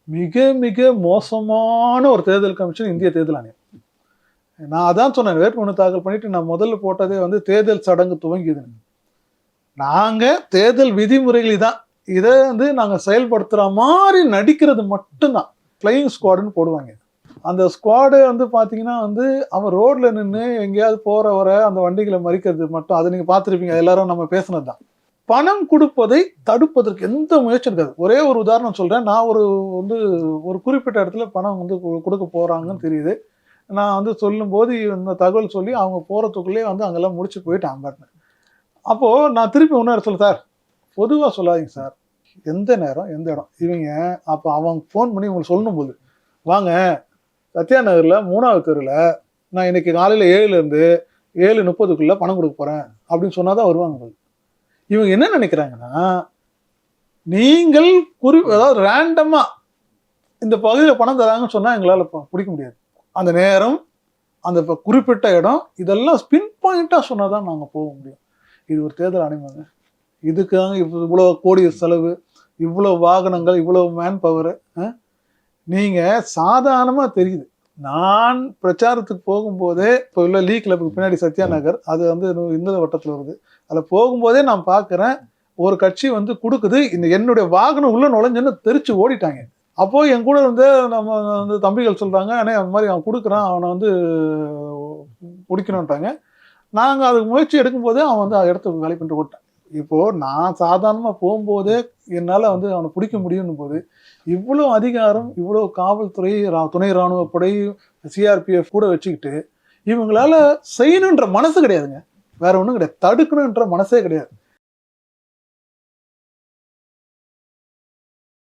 மிக மிக மோசமான ஒரு தேர்தல் கமிஷன் இந்திய தேர்தல் ஆணையம். நான் அதான் சொன்னேன், வேட்புமனு தாக்கல் பண்ணிட்டு நான் முதல்ல போட்டதே வந்து தேர்தல் சடங்கு துவங்கியது. நாங்க தேர்தல் விதிமுறைகள் தான், இதை வந்து நாங்க செயல்படுத்துற மாதிரி நடிக்கிறது மட்டும்தான் ஃப்ளையிங் ஸ்குவாடுன்னு போடுவாங்க. அந்த ஸ்குவாடு வந்து பாத்தீங்கன்னா வந்து அவன் ரோட்ல நின்று எங்கேயாவது போற வர அந்த வண்டிகளை மறிக்கிறது மட்டும். அதை நீங்க பார்த்துருப்பீங்க, எல்லாரும் நம்ம பேசுனது தான். பணம் கொடுப்பதை தடுப்பதற்கு எந்த முயற்சியும் இருக்காது. ஒரே ஒரு உதாரணம் சொல்றேன். நான் ஒரு குறிப்பிட்ட இடத்துல பணம் வந்து கொடுக்க போறாங்கன்னு தெரியுது. நான் வந்து சொல்லும்போது இந்த தகவல் சொல்லி அவங்க போறதுக்குள்ளேயே வந்து அங்கெல்லாம் முடிச்சு போயிட்டான் பாருங்க. அப்போ நான் திருப்பி இன்னொரு இடத்துல, சார் பொதுவாக சொல்லாதீங்க சார், எந்த நேரம் எந்த இடம் இவங்க. அப்போ அவன் ஃபோன் பண்ணி உங்களுக்கு சொல்லணும் போது, வாங்க சத்யா நகரில் 3வது தெருவில் நான் இன்னைக்கு காலையில் 7லேருந்து 7:30க்குள்ளே பணம் கொடுக்க போகிறேன் அப்படின்னு சொன்னால் தான் வருவாங்க. இவங்க என்ன நினைக்கிறாங்கன்னா, நீங்கள் அதாவது ரேண்டமாக இந்த பகுதியில் பணம் தராங்கன்னு சொன்னால் எங்களால் பிடிக்க முடியாது. அந்த நேரம், அந்த குறிப்பிட்ட இடம், இதெல்லாம் ஸ்பின் பாயிண்ட்டாக சொன்னால் தான் நாங்கள் போக முடியும். இது ஒரு தேர்தல் ஆணையமாங்க. இதுக்காக இவ்வளோ கோடி செலவு, இவ்வளோ வாகனங்கள், இவ்வளோ மேன் பவர். நீங்கள் சாதாரணமாக தெரியுது. நான் பிரச்சாரத்துக்கு போகும்போதே, இப்போ உள்ள லீ கிளப்புக்கு பின்னாடி சத்யா நகர், அது வந்து இந்த வட்டத்தில் வருது, அதில் போகும்போதே நான் பார்க்குறேன், ஒரு கட்சி வந்து கொடுக்குது, என்னுடைய வாகனம் உள்ள நுழைஞ்சுன்னு தெரிச்சு ஓடிட்டாங்க. அப்போது என் கூட வந்து நம்ம வந்து தம்பிகள் சொல்கிறாங்க, அண்ணே அந்த மாதிரி அவன் கொடுக்குறான், அவனை வந்து பிடிக்கணுன்ட்டாங்க. நாங்கள் அதுக்கு முயற்சி எடுக்கும்போதே அவன் வந்து இடத்துக்கு வேலை பண்ணிட்டு ஓட்டேன். இப்போது நான் சாதாரணமாக போகும்போதே என்னால் வந்து அவனை பிடிக்க முடியும் போது, இவ்வளோ அதிகாரம், இவ்வளோ காவல்துறை, துணை இராணுவப்படை, சிஆர்பிஎஃப் கூட வச்சுக்கிட்டு இவங்களால செய்யணுன்ற மனசு கிடையாதுங்க. வேற ஒன்றும் கிடையாது. தடுக்கணுன்ற மனசே கிடையாது.